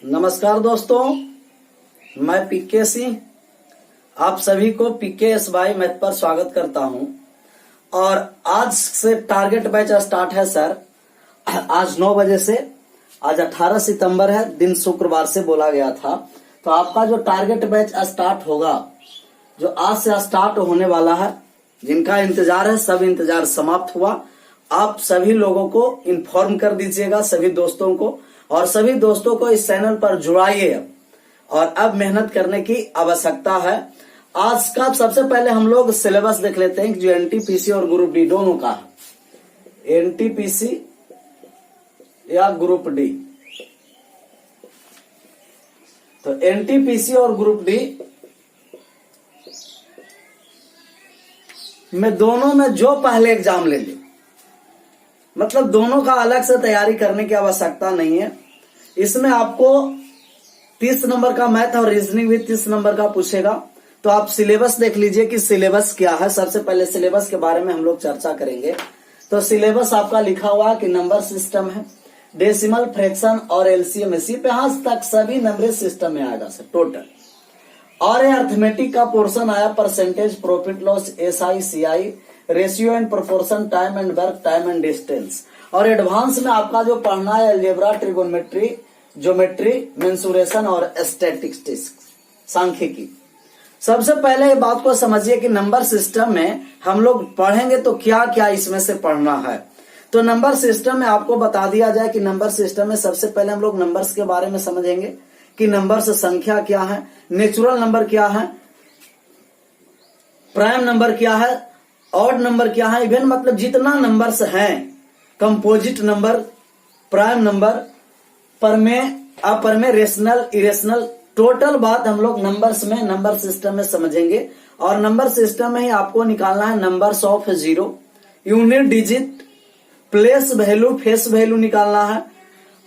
नमस्कार दोस्तों, मैं पीके सिंह आप सभी को PKSY मैथ पर स्वागत करता हूं। और आज से टारगेट बैच स्टार्ट है सर। आज 9 बजे से। आज 18 सितंबर है, दिन शुक्रवार से बोला गया था। तो आपका जो टारगेट बैच स्टार्ट होगा, जो आज से स्टार्ट होने वाला है, जिनका इंतजार है सब इंतजार समाप्त हुआ। आप सभी लोगों को इन्फॉर्म कर दीजिएगा, सभी दोस्तों को, और सभी दोस्तों को इस चैनल पर जुड़ाइए। और अब मेहनत करने की आवश्यकता है। आज का सबसे पहले हम लोग सिलेबस देख लेते हैं जो NTPC और ग्रुप डी दोनों का है। NTPC या ग्रुप डी। तो NTPC और ग्रुप डी में दोनों में जो पहले एग्जाम ले ले, मतलब दोनों का अलग से तैयारी करने की आवश्यकता नहीं है। इसमें आपको 30 नंबर का मैथ और रीजनिंग भी 30 नंबर का पूछेगा। तो आप सिलेबस देख लीजिए कि सिलेबस क्या है। सबसे पहले सिलेबस के बारे में हम लोग चर्चा करेंगे। तो सिलेबस आपका लिखा हुआ है कि नंबर सिस्टम है, डेसिमल, फ्रैक्शन और LCM, इसी पे आज तक सभी नंबर सिस्टम में आएगा सर टोटल। और ये अर्थमेटिक का पोर्शन आया percentage, profit loss, SI CI, ratio and proportion, time and work, time and distance. और एडवांस में आपका जो पढ़ना है अलजेब्रा, ट्रिगोनोमेट्री, ज्योमेट्री, मेंसुरेशन और स्टैटिस्टिक्स, सांख्यिकी। सबसे पहले ये बात को समझिए कि नंबर सिस्टम में हम लोग पढ़ेंगे तो क्या क्या इसमें से पढ़ना है। तो नंबर सिस्टम में आपको बता दिया जाए कि नंबर सिस्टम में सबसे पहले हम लोग नंबर्स के बारे में समझेंगे कि नंबर्स संख्या क्या है, नेचुरल नंबर क्या है, प्राइम नंबर क्या है, ऑड नंबर क्या है, इवन मतलब जितना नंबर्स हैं, कंपोजिट नंबर, प्राइम नंबर, परमेय, अपरमेय, रेशनल, इरेशनल, टोटल बात हम लोग नंबर्स में, नंबर सिस्टम में समझेंगे। और नंबर सिस्टम में ही आपको निकालना है numbers of zero, unit digit, place value, face value निकालना है।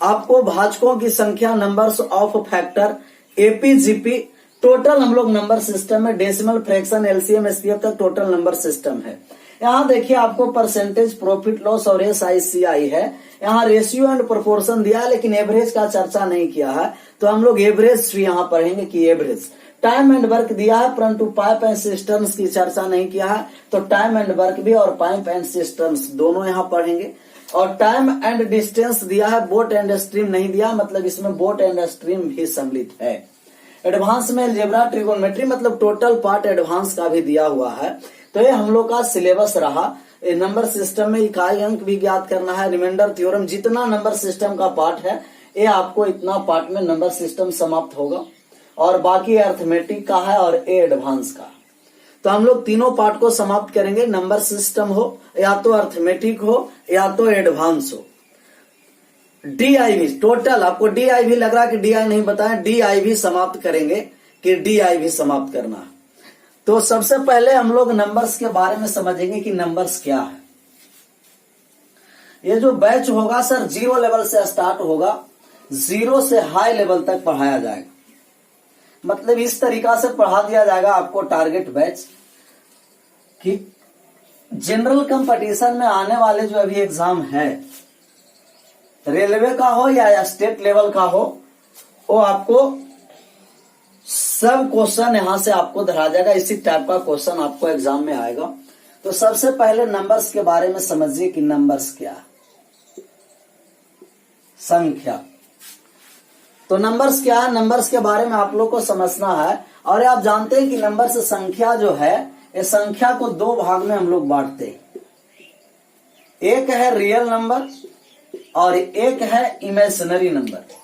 आपको भाजकों की संख्या, numbers of factor, APGP, total हम लोग नंबर सिस्टम में डेसिमल, फ्रैक्शन, LCM, SPF तक टोटल नंबर सिस्टम है। यहाँ देखिए आपको परसेंटेज, प्रॉफिट लॉस और SI CI है। यहाँ रेशियो एंड प्रोपोर्शन दिया है, लेकिन एवरेज का चर्चा नहीं किया है। तो हम लोग एवरेज भी यहाँ पढ़ेंगे कि एवरेज। टाइम एंड वर्क दिया है, परंतु पाइप एंड सिस्टम्स की चर्चा नहीं किया है। तो टाइम एंड वर्क भी और पाइप एंड सिस्टम्स दोनों यहाँ पढ़ेंगे। और टाइम एंड डिस्टेंस दिया है, बोट एंड स्ट्रीम नहीं दिया, मतलब इसमें बोट एंड स्ट्रीम भी सम्मिलित है। एडवांस में अलजेब्रा, ट्रिगोनोमेट्री, मतलब टोटल पार्ट एडवांस का भी दिया हुआ है। तो ये हम लोग का सिलेबस रहा। नंबर सिस्टम में इकाई अंक भी ज्ञात करना है, रिमाइंडर, थ्योरम, जितना नंबर सिस्टम का पार्ट है ये आपको इतना पार्ट में नंबर सिस्टम समाप्त होगा। और बाकी अर्थमेटिक का है और एडवांस का। तो हम लोग तीनों पार्ट को समाप्त करेंगे, नंबर सिस्टम हो या तो अर्थमेटिक हो या तो एडवांस हो। DI टोटल, आपको DI लग रहा है कि DI नहीं बताया, DI समाप्त करेंगे कि DI समाप्त करना है। तो सबसे पहले हम लोग नंबर्स के बारे में समझेंगे कि नंबर्स क्या है। ये जो बैच होगा सर 0 लेवल से स्टार्ट होगा, 0 से हाई लेवल तक पढ़ाया जाएगा। मतलब इस तरीका से पढ़ा दिया जाएगा आपको टारगेट बैच कि जनरल कंपटीशन में आने वाले जो अभी एग्जाम है, रेलवे का हो या स्टेट लेवल का हो, वो आपको सब क्वेश्चन यहां से आपको धरा जाएगा। इसी टाइप का क्वेश्चन आपको एग्जाम में आएगा। तो सबसे पहले नंबर्स के बारे में समझिए कि नंबर्स क्या है। संख्या। तो नंबर्स क्या है, नंबर्स के बारे में आप लोग को समझना है। और आप जानते हैं कि नंबर से संख्या जो है, ये संख्या को 2 भाग में हम लोग बांटते हैं। एक है रियल नंबर और एक है इमेजिनरी नंबर।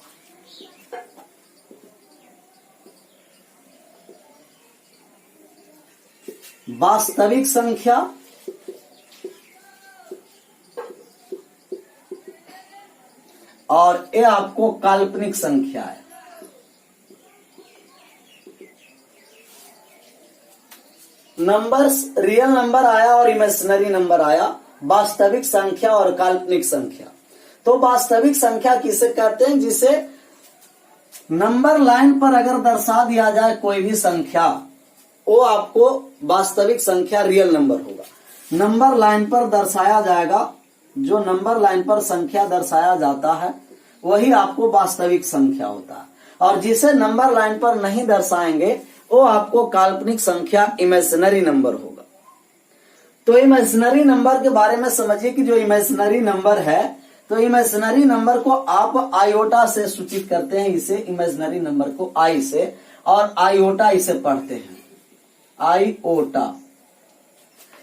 वास्तविक संख्या और ये आपको काल्पनिक संख्या है। नंबर्स, रियल नंबर आया और इमेजिनरी नंबर आया, वास्तविक संख्या और काल्पनिक संख्या। तो वास्तविक संख्या किसे कहते हैं? जिसे नंबर लाइन पर अगर दर्शा दिया जाए कोई भी संख्या, वो आपको वास्तविक संख्या, रियल नंबर होगा। नंबर लाइन पर दर्शाया जाएगा, जो नंबर लाइन पर संख्या दर्शाया जाता है वही आपको वास्तविक संख्या होता है। और जिसे नंबर लाइन पर नहीं दर्शाएंगे वो आपको काल्पनिक संख्या इमेजिनरी नंबर होगा। तो इमेजिनरी नंबर के बारे में समझिए कि जो इमेजिनरी नंबर है, तो इमेजिनरी नंबर को आप आयोटा से सूचित करते हैं, इसे इमेजिनरी नंबर को आई से, और आयोटा इसे पढ़ते हैं, आईओटा।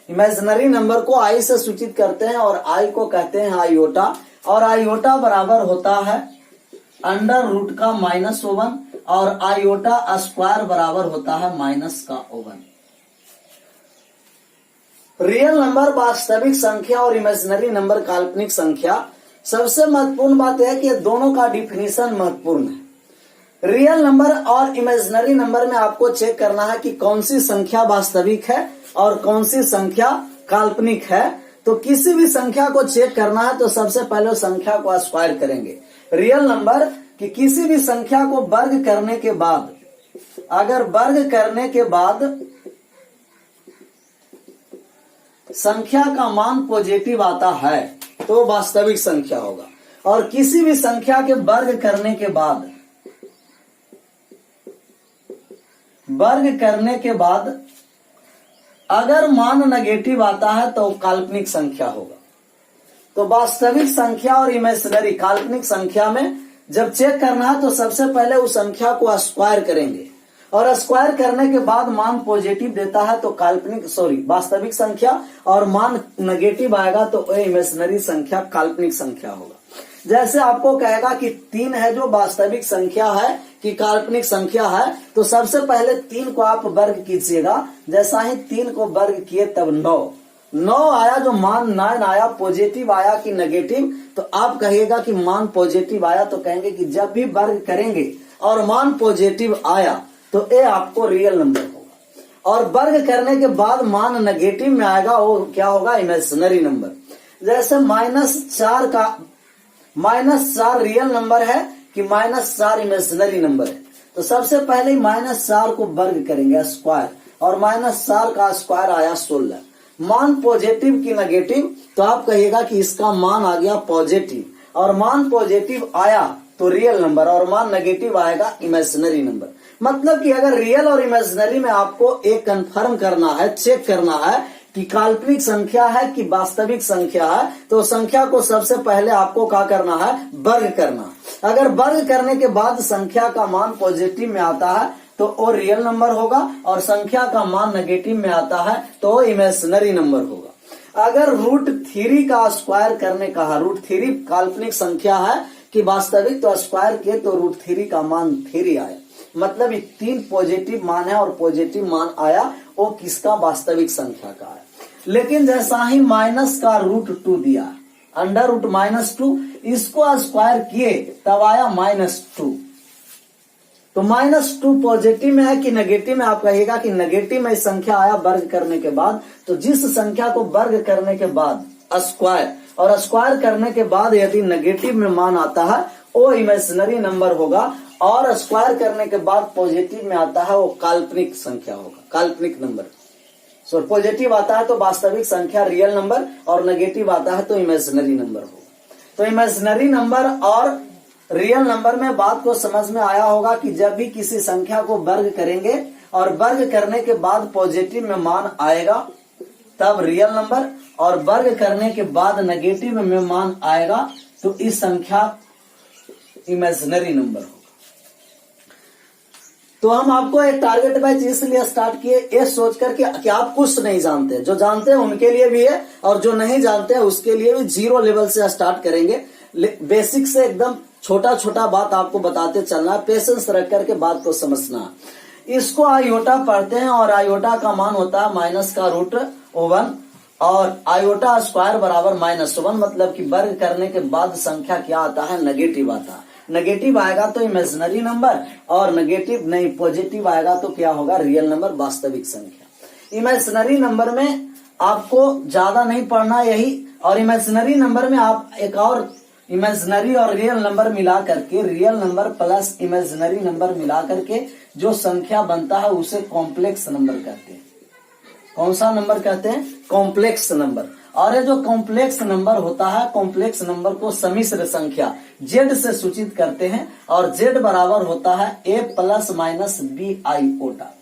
इमेजिनरी नंबर को आई से सूचित करते हैं और आई को कहते हैं आयोटा, और आयोटा बराबर होता है अंडर रूट का -1 और आयोटा स्क्वायर बराबर होता है -1। रियल नंबर वास्तविक संख्या और इमेजिनरी नंबर काल्पनिक संख्या। सबसे महत्वपूर्ण बात है कि दोनों का डिफिनीशन महत्वपूर्ण है। रियल नंबर और इमेजिनरी नंबर में आपको चेक करना है कि कौन सी संख्या वास्तविक है और कौन सी संख्या काल्पनिक है। तो किसी भी संख्या को चेक करना है तो सबसे पहले उस संख्या को स्क्वायर करेंगे। रियल नंबर कि किसी भी संख्या को वर्ग करने के बाद, अगर वर्ग करने के बाद संख्या का मान पॉजिटिव आता है तो वास्तविक संख्या होगा, और किसी भी संख्या के वर्ग करने के बाद अगर मान नेगेटिव आता है तो काल्पनिक संख्या होगा। तो वास्तविक संख्या और इमेजिनरी काल्पनिक संख्या में जब चेक करना है तो सबसे पहले उस संख्या को स्क्वायर करेंगे, और स्क्वायर करने के बाद मान पॉजिटिव देता है तो वास्तविक संख्या, और मान नेगेटिव आएगा तो इमेजिनरी संख्या काल्पनिक संख्या होगा। जैसे आपको कहेगा कि 3 है जो वास्तविक संख्या है कि काल्पनिक संख्या है, तो सबसे पहले 3 को आप वर्ग कीजिएगा। जैसा ही 3 को वर्ग किए तब 9 आया, जो मान 9 आया, पॉजिटिव आया कि नेगेटिव, तो आप कहिएगा कि मान पॉजिटिव आया, तो कहेंगे कि जब भी वर्ग करेंगे और मान पॉजिटिव आया तो ये आपको रियल नंबर होगा, और वर्ग करने के बाद मान नेगेटिव में आएगा वो क्या होगा, इमेजिनरी नंबर। जैसे -4 रियल नंबर है कि -4 इमेजिनरी नंबर है, तो सबसे पहले -4 को वर्ग करेंगे स्क्वायर, और -4 का स्क्वायर आया 16। मान पॉजिटिव की नेगेटिव, तो आप कहिएगा कि इसका मान आ गया पॉजिटिव, और मान पॉजिटिव आया तो रियल नंबर, और मान नेगेटिव आएगा इमेजिनरी नंबर। मतलब कि अगर रियल और इमेजिनरी में आपको एक कंफर्म करना है, चेक करना है कि काल्पनिक संख्या है कि वास्तविक संख्या है, तो संख्या को सबसे पहले आपको क्या करना है, वर्ग करना। अगर वर्ग करने के बाद संख्या का मान पॉजिटिव में आता है तो वो रियल नंबर होगा, और संख्या का मान नेगेटिव में आता है तो वो इमेजिनरी नंबर होगा। अगर √3 का स्क्वायर करने का है, √3 काल्पनिक संख्या है कि वास्तविक, तो स्क्वायर किए तो √3 का मान 3 आया, मतलब 3 पॉजिटिव मान है और पॉजिटिव मान आया, वो किसका, वास्तविक संख्या का है। लेकिन जैसा ही माइनस का √2 दिया, अंडर रूट -2, इसको स्क्वायर किए तब आया -2। तो -2 पॉजिटिव में है कि नेगेटिव में, आप कहिएगा कि नेगेटिव में संख्या आया वर्ग करने के बाद। तो जिस संख्या को वर्ग करने के बाद स्क्वायर, और स्क्वायर करने के बाद यदि नेगेटिव में मान आता है वो इमेजिनरी नंबर होगा, और स्क्वायर करने के बाद पॉजिटिव में आता है वो काल्पनिक संख्या होगा, काल्पनिक नंबर। पॉजिटिव आता है तो वास्तविक संख्या रियल नंबर, और नेगेटिव आता है तो इमेजिनरी नंबर होगा। तो इमेजिनरी नंबर और रियल नंबर में बात को समझ में आया होगा कि जब भी किसी संख्या को वर्ग करेंगे और वर्ग करने के बाद पॉजिटिव में मान आएगा तब रियल नंबर, और वर्ग करने के बाद नेगेटिव में मान आएगा तो इस संख्या इमेजिनरी नंबर होगा। तो हम आपको एक टारगेट बैच इसलिए स्टार्ट किए, ये सोचकर कि आप कुछ नहीं जानते, जो जानते हैं उनके लिए भी है, और जो नहीं जानते हैं उसके लिए भी 0 लेवल से स्टार्ट करेंगे। बेसिक से एकदम छोटा छोटा बात आपको बताते चलना, पेशेंस रख करके बात को समझना। इसको आयोटा पढ़ते हैं, और आयोटा का मान होता है -√1, और आयोटा स्क्वायर बराबर -1, मतलब कि वर्ग करने के बाद संख्या क्या आता है, नेगेटिव आता है। नेगेटिव आएगा तो इमेजिनरी नंबर, और नेगेटिव नहीं पॉजिटिव आएगा तो क्या होगा, रियल नंबर, वास्तविक संख्या। इमेजिनरी नंबर में आपको ज्यादा नहीं पढ़ना यही, और इमेजिनरी नंबर में आप एक और इमेजिनरी और रियल नंबर मिला करके, real number plus imaginary number मिला करके जो संख्या बनता है उसे कॉम्प्लेक्स नंबर कहते हैं। कौन सा नंबर कहते हैं, कॉम्प्लेक्स नंबर। और ये जो कॉम्प्लेक्स नंबर होता है, कॉम्प्लेक्स नंबर को समिश्र संख्या जेड से सूचित करते हैं और जेड बराबर होता है ए प्लस माइनस बी आईओटा।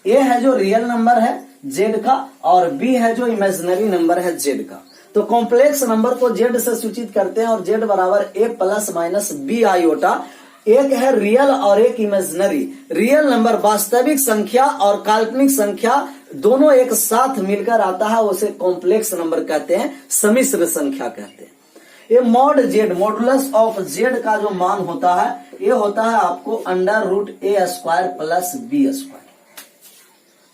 ए है जो रियल नंबर है जेड का और बी है जो इमेजिनरी नंबर है जेड का। तो कॉम्प्लेक्स नंबर को जेड से सूचित करते हैं और जेड बराबर ए प्लस माइनस बी आईओटा। एक है रियल और एक इमेजिनरी। रियल नंबर वास्तविक संख्या और काल्पनिक संख्या दोनों एक साथ मिलकर आता है, उसे कॉम्प्लेक्स नंबर कहते हैं, समिश्र संख्या कहते हैं। ये mod Z, modulus of Z का जो मान होता है ये होता है आपको अंडर रूट ए स्क्वायर प्लस बी स्क्वायर।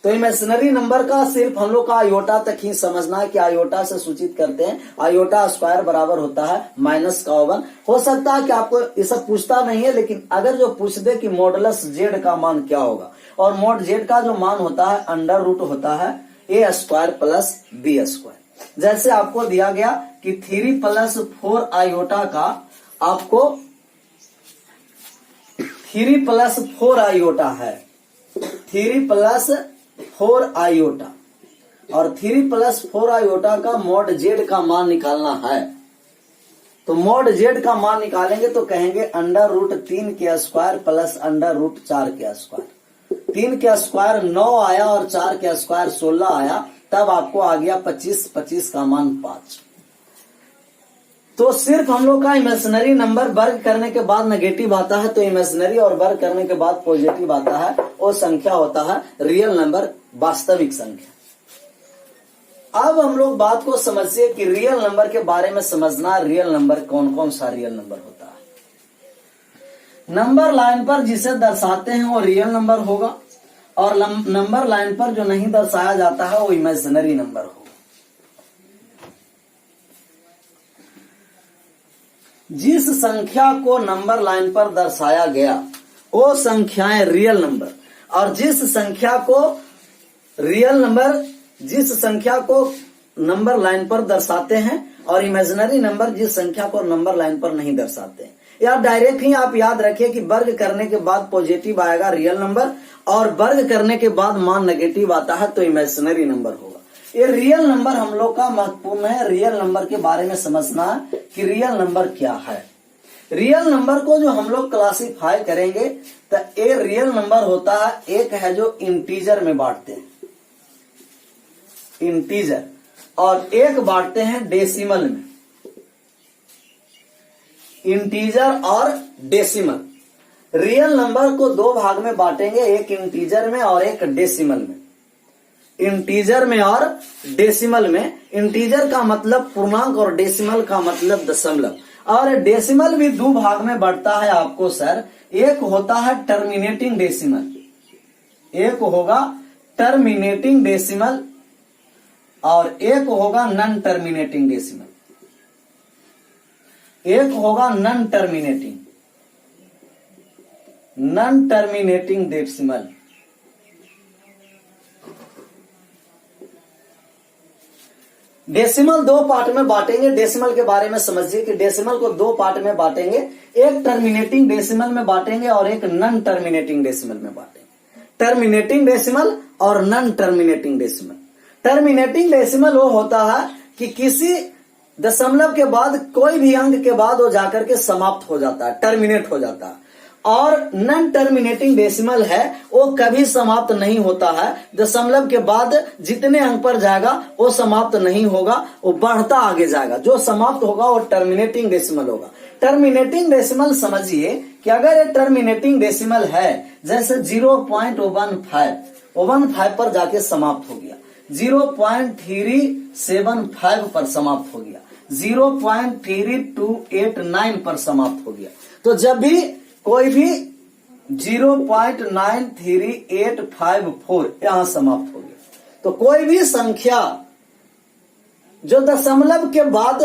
तो इमेजिनरी नंबर का सिर्फ हम लोग का आयोटा तक ही समझना है कि आयोटा से सूचित करते हैं। आयोटा स्क्वायर बराबर होता है -1। हो सकता है कि आपको ये सब पूछता नहीं है, लेकिन अगर जो पूछ दे कि मॉडुलस जेड का मान क्या होगा, और मॉड जेड का जो मान होता है अंडर रूट होता है ए स्क्वायर प्लस बी स्क्वायर। जैसे आपको दिया गया कि 3 + 4 आयोटा का आपको 3 + 4 आयोटा है, 3 + 4 आयोटा, और 3 + 4 आयोटा का मॉड जेड का मान निकालना है। तो मॉड जेड का मान निकालेंगे तो कहेंगे अंडर रूट 3 के स्क्वायर प्लस अंडर रूट 4 के स्क्वायर। 3 के स्क्वायर 9 आया और 4 के स्क्वायर 16 आया, तब आपको आ गया 25, 25 का मान 5। तो सिर्फ हम लोग का इमेजिनरी नंबर वर्ग करने के बाद नेगेटिव आता है, तो इमेजिनरी और वर्ग करने के बाद पॉजिटिव आता है, वो संख्या होता है रियल नंबर, वास्तविक संख्या। अब हम लोग बात को समझिए कि रियल नंबर के बारे में समझना, रियल नंबर कौन कौन सा रियल नंबर होता है। नंबर लाइन पर जिसे दर्शाते हैं वो रियल नंबर होगा, और नंबर लाइन पर जो नहीं दर्शाया जाता है वो इमेजिनरी नंबर होगा। जिस संख्या को नंबर लाइन पर दर्शाया गया वो संख्याएं रियल नंबर, और जिस संख्या को नंबर लाइन पर दर्शाते हैं, और इमेजिनरी नंबर जिस संख्या को नंबर लाइन पर नहीं दर्शाते हैं। या डायरेक्ट ही आप याद रखिए कि वर्ग करने के बाद पॉजिटिव आएगा रियल नंबर, और वर्ग करने के बाद मान नेगेटिव आता है तो इमेजिनरी नंबर होगा। ये रियल नंबर हम लोग का महत्वपूर्ण है। रियल नंबर के बारे में समझना है कि रियल नंबर क्या है। रियल नंबर को जो हम लोग क्लासिफाई करेंगे तो ये रियल नंबर होता है, एक है जो इंटीजर में बांटते हैं, इंटीजर, और एक बांटते हैं डेसिमल में, इंटीजर और डेसिमल। रियल नंबर को 2 भाग में बांटेंगे, एक इंटीजर में और एक डेसिमल में। इंटीजर में और डेसिमल में, इंटीजर का मतलब पूर्णांक और डेसिमल का मतलब दशमलव। और डेसिमल भी 2 भाग में बढ़ता है आपको सर, एक होता है टर्मिनेटिंग डेसिमल, एक होगा टर्मिनेटिंग डेसिमल और एक होगा नॉन टर्मिनेटिंग डेसिमल, एक होगा non terminating decimal. Decimal 2 part में बांटेंगे। डेसिमल के बारे में समझिए कि डेसिमल को 2 पार्ट में बांटेंगे, एक टर्मिनेटिंग डेसिमल में बांटेंगे और एक नॉन टर्मिनेटिंग डेसिमल में बांटेंगे। टर्मिनेटिंग डेसिमल और non terminating decimal. Terminating decimal वो होता है कि किसी दशमलव के बाद कोई भी अंक के बाद वो जाकर के समाप्त हो जाता है, टर्मिनेट हो जाता है। और नॉन टर्मिनेटिंग डेसिमल है वो कभी समाप्त नहीं होता है, दशमलव के बाद जितने अंक पर जाएगा वो समाप्त नहीं होगा, वो बढ़ता आगे जाएगा, जो समाप्त होगा वो टर्मिनेटिंग डेसिमल होगा। टर्मिनेटिंग डेसिमल समझिए कि अगर ये टर्मिनेटिंग डेसिमल है, जैसे 0.15 पर जाके समाप्त हो गया, 0.375 पर समाप्त हो गया, 0.3289 पर समाप्त हो गया, तो जब भी कोई भी 0.93854 यहां समाप्त हो गया, तो कोई भी संख्या जो दशमलव के बाद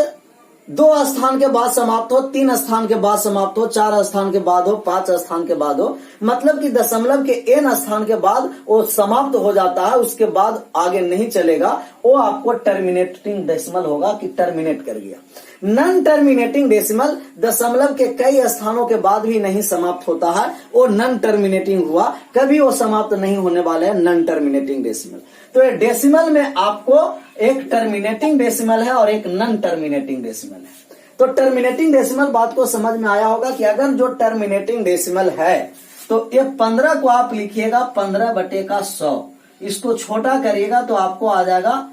2 स्थान के बाद समाप्त हो, 3 स्थान के बाद समाप्त हो, 4 स्थान के बाद हो, 5 स्थान के बाद हो, मतलब कि दशमलव के n स्थान के बाद वो समाप्त हो जाता है, उसके बाद आगे नहीं चलेगा, वो आपको टर्मिनेटिंग डेसिमल होगा कि टर्मिनेट कर गया। नॉन टर्मिनेटिंग डेसिमल दशमलव के कई स्थानों के बाद भी नहीं समाप्त होता है, वो नॉन टर्मिनेटिंग हुआ, कभी वो समाप्त नहीं होने वाले हैं नॉन टर्मिनेटिंग डेसिमल। तो ये डेसिमल में आपको एक टर्मिनेटिंग डेसिमल है और एक नॉन टर्मिनेटिंग डेसिमल है। तो टर्मिनेटिंग डेसिमल बात को समझ में आया होगा कि अगर जो टर्मिनेटिंग डेसिमल है तो ये 15 को आप लिखिएगा 15/100, इसको छोटा करिएगा तो आपको आ जाएगा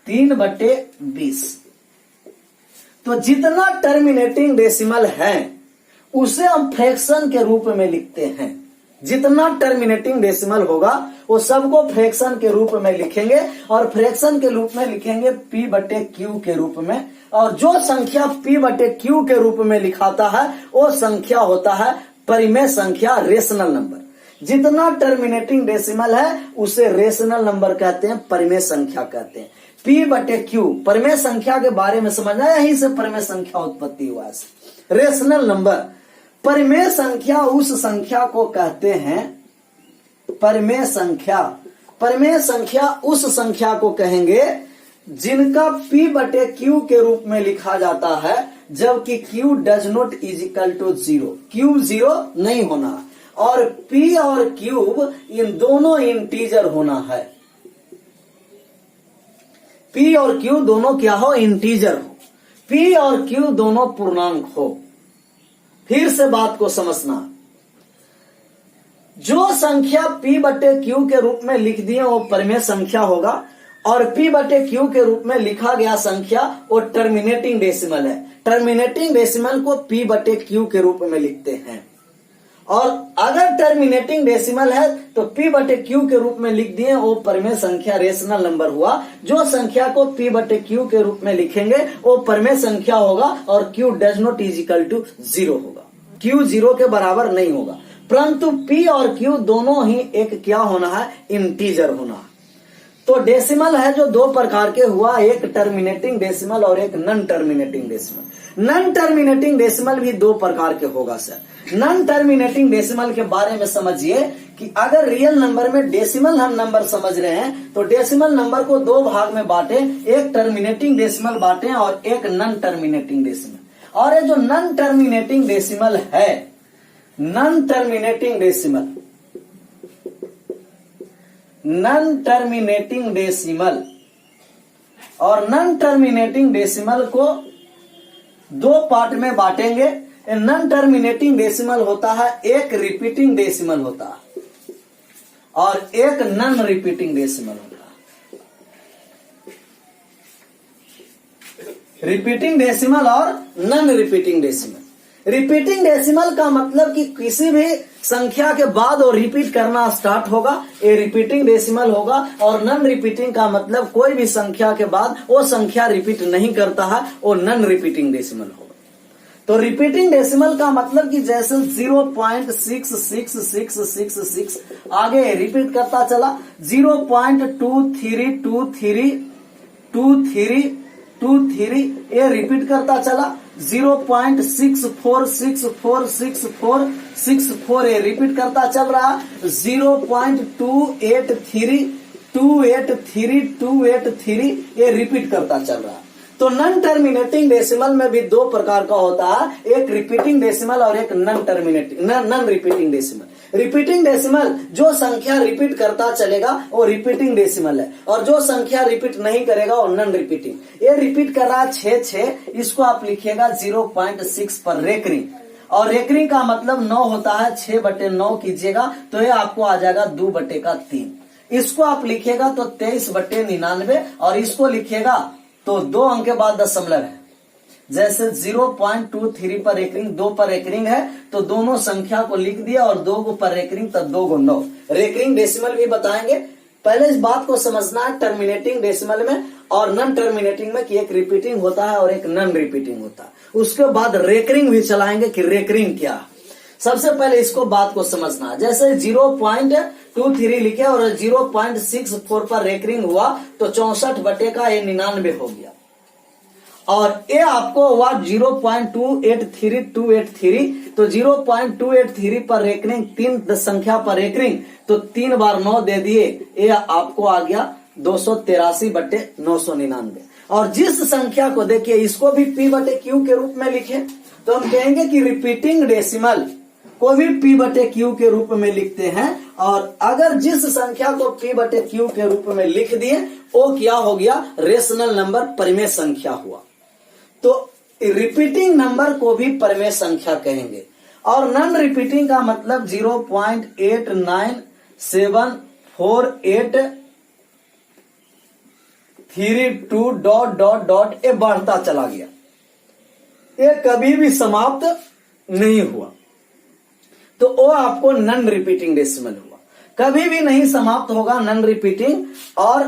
3/20। तो जितना टर्मिनेटिंग डेसिमल है उसे हम फ्रैक्शन के रूप में लिखते हैं। जितना टर्मिनेटिंग डेसिमल होगा वो सबको फ्रैक्शन के रूप में लिखेंगे और फ्रैक्शन के रूप में लिखेंगे p/q के रूप में। और जो संख्या p/q के रूप में लिखाता है वो संख्या होता है परिमेय संख्या, रेशनल नंबर। जितना टर्मिनेटिंग डेसिमल है उसे रेशनल नंबर कहते हैं, परिमेय संख्या कहते हैं। p/q परिमेय संख्या के बारे में समझना, यहीं से परिमेय संख्या उत्पत्ति हुआ है। रेशनल नंबर, परिमेय संख्या उस संख्या को कहते हैं, परिमेय संख्या, परिमेय संख्या उस संख्या को कहेंगे जिनका p/q के रूप में लिखा जाता है जबकि q does not is equal to 0, q 0 नहीं होना और p और q इन दोनों इंटीजर होना है। p और q दोनों क्या हो, इंटीजर हो, p और q दोनों पूर्णांक हो। फिर से बात को समझना, जो संख्या p/q के रूप में लिख दिए वो परिमेय संख्या होगा और p/q के रूप में लिखा गया संख्या वो टर्मिनेटिंग डेसिमल है। टर्मिनेटिंग डेसिमल को p/q के रूप में लिखते हैं। और अगर टर्मिनेटिंग डेसिमल है तो p/q के रूप में लिख दिए वो परिमेय संख्या, रेशनल नंबर हुआ। जो संख्या को p/q के रूप में लिखेंगे वो परिमेय संख्या होगा और q does not is equal to 0 होगा, q 0 के बराबर नहीं होगा। परंतु p और q दोनों ही एक क्या होना है, इंटीजर होना है। तो डेसिमल है जो दो प्रकार के हुआ, एक टर्मिनेटिंग डेसिमल और एक non terminating decimal. Non terminating decimal भी दो प्रकार के होगा सर। नॉन टर्मिनेटिंग डेसिमल के बारे में समझिए कि अगर रियल नंबर में डेसिमल हम नंबर समझ रहे हैं तो डेसिमल नंबर को दो भाग में बांटे, एक टर्मिनेटिंग डेसिमल बांटे और एक नॉन टर्मिनेटिंग डेसिमल। और ये जो नॉन टर्मिनेटिंग डेसिमल है, non terminating decimal, non terminating decimal और नॉन टर्मिनेटिंग डेसिमल को दो पार्ट में बांटेंगे। नॉन टर्मिनेटिंग डेसिमल होता है, एक रिपीटिंग डेसिमल होता है और एक नॉन रिपीटिंग डेसिमल होता है। रिपीटिंग डेसिमल और non repeating decimal. Repeating decimal का मतलब कि किसी भी संख्या के बाद वो रिपीट करना स्टार्ट होगा, ये रिपीटिंग डेसिमल होगा। और नॉन रिपीटिंग का मतलब कोई भी संख्या के बाद वो संख्या रिपीट नहीं करता है, वो नॉन रिपीटिंग डेसिमल होगा। तो रिपीटिंग डेसिमल का मतलब कि जैसे 0.666666 आगे रिपीट करता चला, 0.232323 ये रिपीट करता चला, 0.64646464 ये रिपीट करता चल रहा, 0.283 ये रिपीट करता चल रहा। तो नॉन टर्मिनेटिंग डेसिमल में भी दो प्रकार का होता है, एक रिपीटिंग डेसिमल और एक non repeating decimal. Repeating decimal जो संख्या रिपीट करता चलेगा वो रिपीटिंग डेसिमल है और जो संख्या रिपीट नहीं करेगा वो नॉन रिपीटिंग। ये रिपीट कर रहा है 6, इसको आप लिखिएगा 0.6 पर रेकरिंग। और रेकरिंग का मतलब 9 होता है, 6/9 कीजिएगा तो ये आपको आ जाएगा 2/3। इसको आप लिखिएगा तो 23/99 और इसको लिखिएगा तो 2 अंक के बाद दशमलव है। जैसे 0.23 पर रेकरिंग, 2 पर रेकरिंग है तो दोनों संख्या को लिख दिया और 2 पर रेकरिंग तब 2 × 9। रेकरिंग डेसिमल भी बताएंगे, पहले इस बात को समझना है टर्मिनेटिंग डेसिमल में और नॉन टर्मिनेटिंग में कि एक रिपीटिंग होता है और एक नॉन रिपीटिंग होता है। उसके बाद रेकरिंग भी चलाएंगे कि रेकरिंग क्या। सबसे पहले इसको बात को समझना, जैसे 0.23 लिखे और 0.64 पर रेकरिंग हुआ तो 64/99 हो गया। और ये आपको हुआ 0.283283 तो 0.283 पर रेकरिंग, 3 संख्या पर रेकरिंग तो 3 बार 9 दे दिए, ये आपको आ गया 283/999। और जिस संख्या को देखिए, इसको भी p/q के रूप में लिखे तो हम कहेंगे कि रिपीटिंग डेसिमल को भी p/q के रूप में लिखते हैं। और अगर जिस संख्या को p/q के रूप में लिख दिए वो क्या हो गया, रेशनल नंबर, परिमेय संख्या हुआ। तो रिपीटिंग नंबर को भी परिमेय संख्या कहेंगे। और नॉन रिपीटिंग का मतलब 0.8974832 ये बढ़ता चला गया, ये कभी भी समाप्त नहीं हुआ, तो वो आपको नॉन रिपीटिंग डेसिमल हुआ। कभी भी नहीं समाप्त होगा नॉन रिपीटिंग, और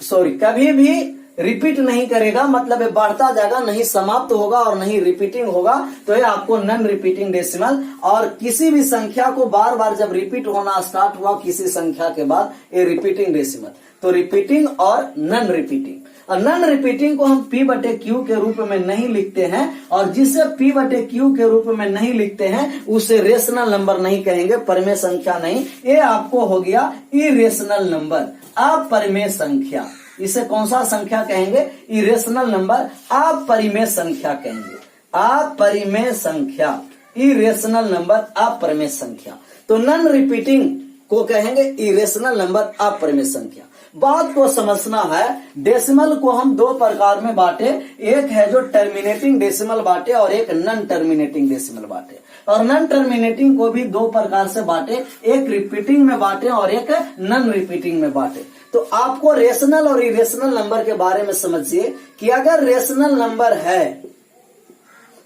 कभी भी रिपीट नहीं करेगा, मतलब ये बढ़ता जाएगा, नहीं समाप्त होगा और नहीं रिपीटिंग होगा, तो ये आपको नॉन रिपीटिंग डेसिमल। और किसी भी संख्या को बार बार जब रिपीट होना स्टार्ट हुआ किसी संख्या के बाद, ये रिपीटिंग डेसिमल। तो रिपीटिंग और नॉन रिपीटिंग। और नॉन रिपीटिंग को हम p/q के रूप में नहीं लिखते हैं, और जिसे p/q के रूप में नहीं लिखते हैं उसे रेशनल नंबर नहीं कहेंगे, परिमेय संख्या नहीं। ये आपको हो गया इरेशनल नंबर, अपरिमेय संख्या। इसे कौन सा संख्या कहेंगे, इरेशनल नंबर, अपरिमेय संख्या कहेंगे, अपरिमेय संख्या, इरेशनल नंबर, अपरिमेय संख्या। तो नॉन रिपीटिंग को कहेंगे इरेशनल नंबर, अपरिमेय संख्या। बात को समझना है, डेसिमल को हम दो प्रकार में बांटे, एक है जो टर्मिनेटिंग डेसिमल बांटे और एक नॉन टर्मिनेटिंग डेसिमल बांटे। और नॉन टर्मिनेटिंग को भी दो प्रकार से बांटे, एक रिपीटिंग में बांटे और एक नॉन रिपीटिंग में बांटे। तो आपको रेशनल और इरेशनल नंबर के बारे में समझिए कि अगर रेशनल नंबर है,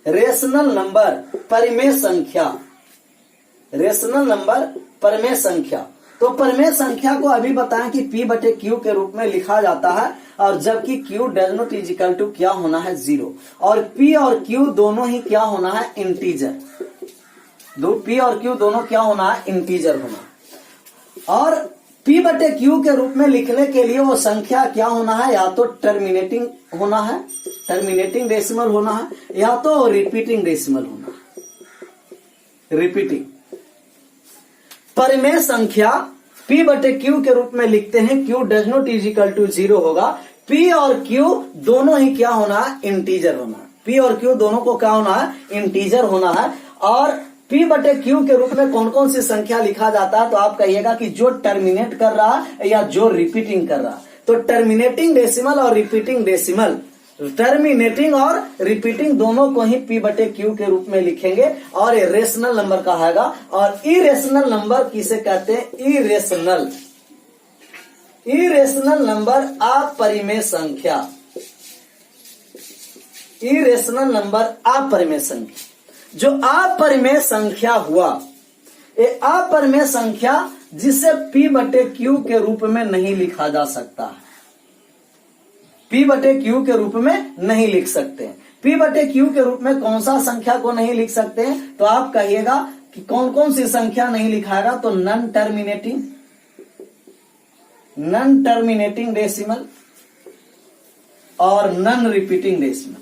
रेशनल नंबर परिमेय संख्या, रेशनल नंबर परिमेय संख्या, तो परिमेय संख्या को अभी बताएं कि p/q के रूप में लिखा जाता है, और जबकि q does not is equal to क्या होना है, 0। और p और q दोनों ही क्या होना है, इंटीजर। p और q दोनों क्या होना है, इंटीजर होना। और p/q के रूप में लिखने के लिए वो संख्या क्या होना है, या तो टर्मिनेटिंग होना है, टर्मिनेटिंग डेसिमल होना है, या तो रिपीटिंग डेसिमल होना है, रिपीटिंग। परिमेय संख्या p/q के रूप में लिखते हैं, q does not is equal to 0 होगा। p और q दोनों ही क्या होना है, इंटीजर होना है। p और q दोनों को क्या होना है, इंटीजर होना है। और p/q के रूप में कौन कौन सी संख्या लिखा जाता है, तो आप कहिएगा कि जो टर्मिनेट कर रहा है या जो रिपीटिंग कर रहा है। तो टर्मिनेटिंग डेसिमल और रिपीटिंग डेसिमल, टर्मिनेटिंग और रिपीटिंग दोनों को ही p/q के रूप में लिखेंगे, और ये रेशनल नंबर कहाएगा। और इरेशनल नंबर किसे कहते हैं, इरेशनल, इरेशनल नंबर अपरिमेय संख्या, इरेशनल नंबर अपरिमेय संख्या। जो अपरिमेय संख्या हुआ, ये अपरिमेय संख्या जिसे p/q के रूप में नहीं लिखा जा सकता है, p/q के रूप में नहीं लिख सकते हैं। p/q के रूप में कौन सा संख्या को नहीं लिख सकते हैं, तो आप कहिएगा कि कौन कौन सी संख्या नहीं लिखाएगा, तो non terminating, non terminating decimal और non repeating decimal,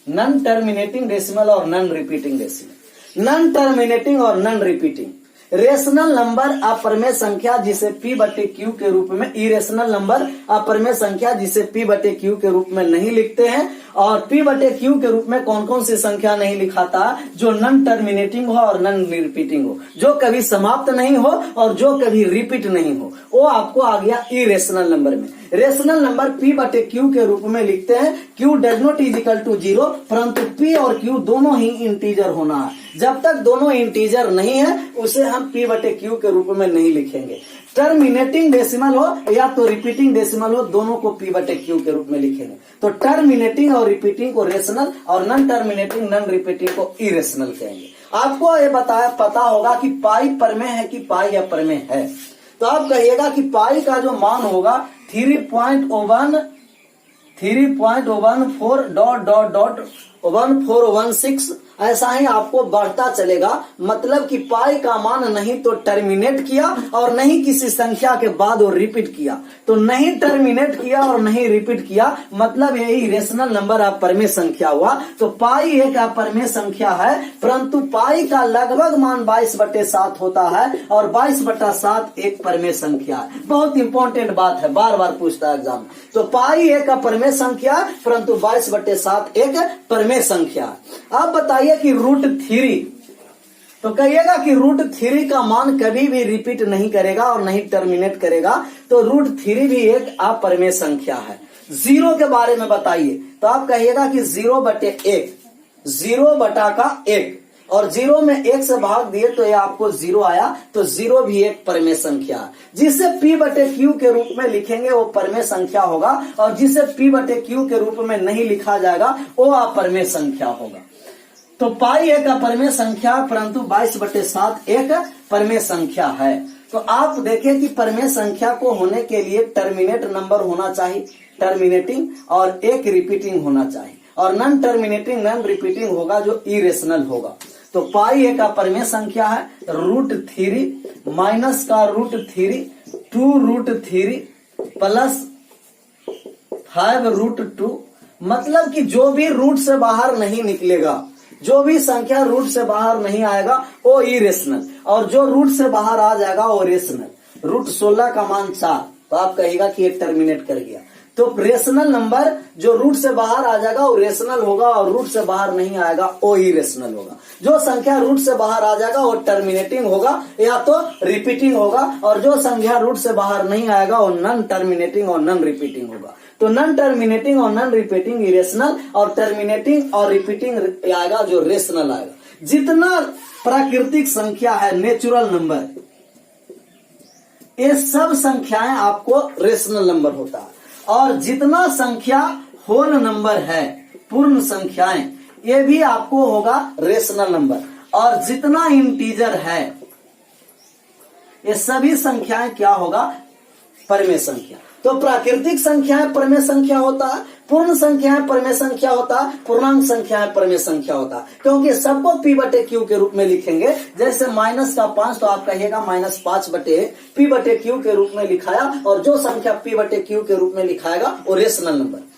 non terminating decimal और non repeating decimal. Non terminating और नॉन रिपीटिंग। रेशनल नंबर अपरिमेय संख्या जिसे p/q के रूप में, इरेशनल नंबर अपरिमेय संख्या जिसे p/q के रूप में नहीं लिखते हैं। और p/q के रूप में कौन कौन सी संख्या नहीं लिखाता, जो नॉन टर्मिनेटिंग हो और नॉन रिपीटिंग हो, जो कभी समाप्त नहीं हो और जो कभी रिपीट नहीं हो, वो आपको आ गया इरेशनल नंबर में। रेशनल नंबर p/q के रूप में लिखते हैं, q does not is equal to 0, परंतु p और q दोनों ही इंटीजर होना है। जब तक दोनों इंटीजर नहीं है उसे हम p/q के रूप में नहीं लिखेंगे। टर्मिनेटिंग डेसिमल हो या तो रिपीटिंग डेसिमल हो, दोनों को p/q के रूप में लिखेंगे। तो टर्मिनेटिंग और रिपीटिंग को रेशनल और नॉन टर्मिनेटिंग नॉन रिपीटिंग को इरेशनल कहेंगे। आपको ये पता होगा कि पाई परिमेय है कि पाई अपरिमेय है, तो आप कहिएगा कि पाई का जो मान होगा 3.014 1416 ऐसा ही आपको बढ़ता चलेगा। मतलब कि पाई का मान नहीं तो टर्मिनेट किया और नहीं किसी संख्या के बाद वो रिपीट किया, तो नहीं टर्मिनेट किया और नहीं रिपीट किया, मतलब यही रेशनल नंबर अपरिमेय संख्या हुआ। तो पाई एक अपरिमेय संख्या है, परंतु पाई का लगभग मान 22/7 होता है और 22/7 एक परिमेय संख्या है। बहुत इंपॉर्टेंट बात है, बार बार पूछता है एग्जाम। तो पाई एक अपरिमेय संख्या परंतु 22/7 एक परिमेय संख्या। अब बताइए कि √3, तो कहिएगा कि √3 का मान कभी भी रिपीट नहीं करेगा और नहीं टर्मिनेट करेगा, तो √3 भी एक अपरिमेय संख्या है। 0 के बारे में बताइए, तो आप कहिएगा कि 0/1, 0/1 और 0 में 1 से भाग दिए तो ये आपको 0 आया, तो 0 भी एक परिमेय संख्या है। जिसे P/Q के रूप में लिखेंगे वो परिमेय संख्या होगा, और जिसे P/Q के रूप में नहीं लिखा जाएगा वो अपरिमेय संख्या होगा। तो पाई एक अपरिमेय संख्या परंतु 22/7 एक परिमेय संख्या है। तो आप देखें कि परिमेय संख्या को होने के लिए टर्मिनेट नंबर होना चाहिए, टर्मिनेटिंग, और एक रिपीटिंग होना चाहिए, और नॉन टर्मिनेटिंग नॉन रिपीटिंग होगा जो इरेशनल होगा। तो पाई एक अपरिमेय संख्या है। √3 माइनस का √3 2√3 प्लस 5√2, मतलब कि जो भी रूट से बाहर नहीं निकलेगा, जो भी संख्या रूट से बाहर नहीं आएगा वो इरेशनल, और जो रूट से बाहर आ जाएगा वो रेशनल। √16 का मान 4, तो आप कहिएगा कि ये टर्मिनेट कर गया। तो रेशनल नंबर जो रूट से बाहर आ जाएगा वो रेशनल होगा, और रूट से बाहर नहीं आएगा वो इरेशनल होगा। जो संख्या रूट से बाहर आ जाएगा वो टर्मिनेटिंग होगा या तो रिपीटिंग होगा, और जो संख्या रूट से बाहर नहीं आएगा वो नॉन टर्मिनेटिंग और नॉन रिपीटिंग होगा। तो नॉन टर्मिनेटिंग और नॉन रिपीटिंग इरेशनल, और टर्मिनेटिंग और रिपीटिंग आएगा जो रेशनल आएगा। जितना प्राकृतिक संख्या है, नेचुरल नंबर, ये सब संख्याएं आपको रेशनल नंबर होता है, और जितना संख्या होल नंबर है, पूर्ण संख्याएं, ये भी आपको होगा रेशनल नंबर, और जितना इंटीजर है ये सभी संख्याएं क्या होगा, परिमेय संख्या। तो प्राकृतिक संख्याएं परिमेय संख्या होता है, पूर्ण संख्याएं परिमेय संख्या होता है, पूर्णांक संख्याएं परिमेय संख्या होता है, क्योंकि सबको P/Q के रूप में लिखेंगे। जैसे -5 तो आप कहिएगा -5/1 P/Q के रूप में लिखाया, और जो संख्या P/Q के रूप में लिखाएगा वो रेशनल नंबर।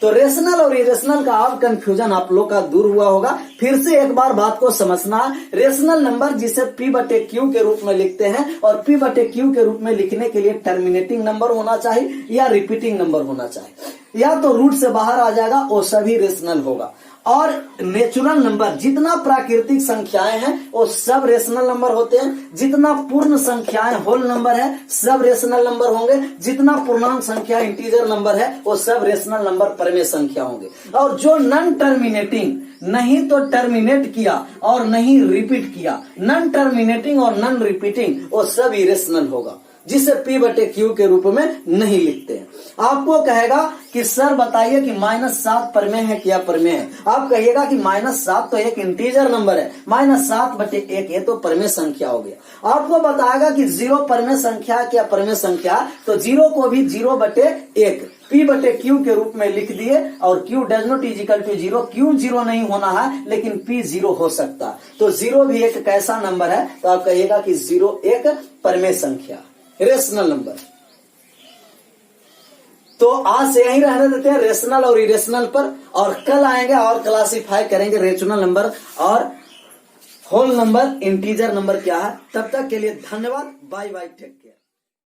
तो रेशनल और इरेशनल का अब कंफ्यूजन आप लोग का दूर हुआ होगा। फिर से एक बार बात को समझना, रेशनल नंबर जिसे P/Q के रूप में लिखते हैं, और P/Q के रूप में लिखने के लिए टर्मिनेटिंग नंबर होना चाहिए या रिपीटिंग नंबर होना चाहिए, या तो रूट से बाहर आ जाएगा वो सभी रेशनल होगा। और नेचुरल नंबर, जितना प्राकृतिक संख्याएं हैं वो सब रेशनल नंबर होते हैं, जितना पूर्ण संख्याएं होल नंबर है सब रेशनल नंबर होंगे, जितना पूर्णांक संख्या इंटीजर नंबर है वो सब रेशनल नंबर परिमेय संख्या होंगे। और जो नॉन टर्मिनेटिंग, नहीं तो टर्मिनेट किया और नहीं रिपीट किया, नॉन टर्मिनेटिंग और नॉन रिपीटिंग, वो सब इरेशनल होगा, जिसे P/Q के रूप में नहीं लिखते हैं। आपको कहेगा कि सर बताइए कि -7 परिमेय है क्या परिमेय है? आप कहिएगा कि -7 तो एक इंटीजर नंबर है, -7/1 ये तो परिमेय संख्या हो गया। आपको बताएगा कि 0 परिमेय संख्या क्या परिमेय संख्या, तो 0 को भी 0/1 P/Q के रूप में लिख दिए, और Q does not equal to 0, Q 0 नहीं होना है लेकिन P 0 हो सकता है। तो 0 भी एक कैसा नंबर है, तो आप कहिएगा कि 0 एक परिमेय संख्या, रेशनल नंबर। तो आज से यही रहने देते हैं रेशनल और इरेशनल पर, और कल आएंगे और क्लासिफाई करेंगे रेशनल नंबर और होल नंबर, इंटीजर नंबर क्या है। तब तक के लिए धन्यवाद, बाय बाय, टेक केयर।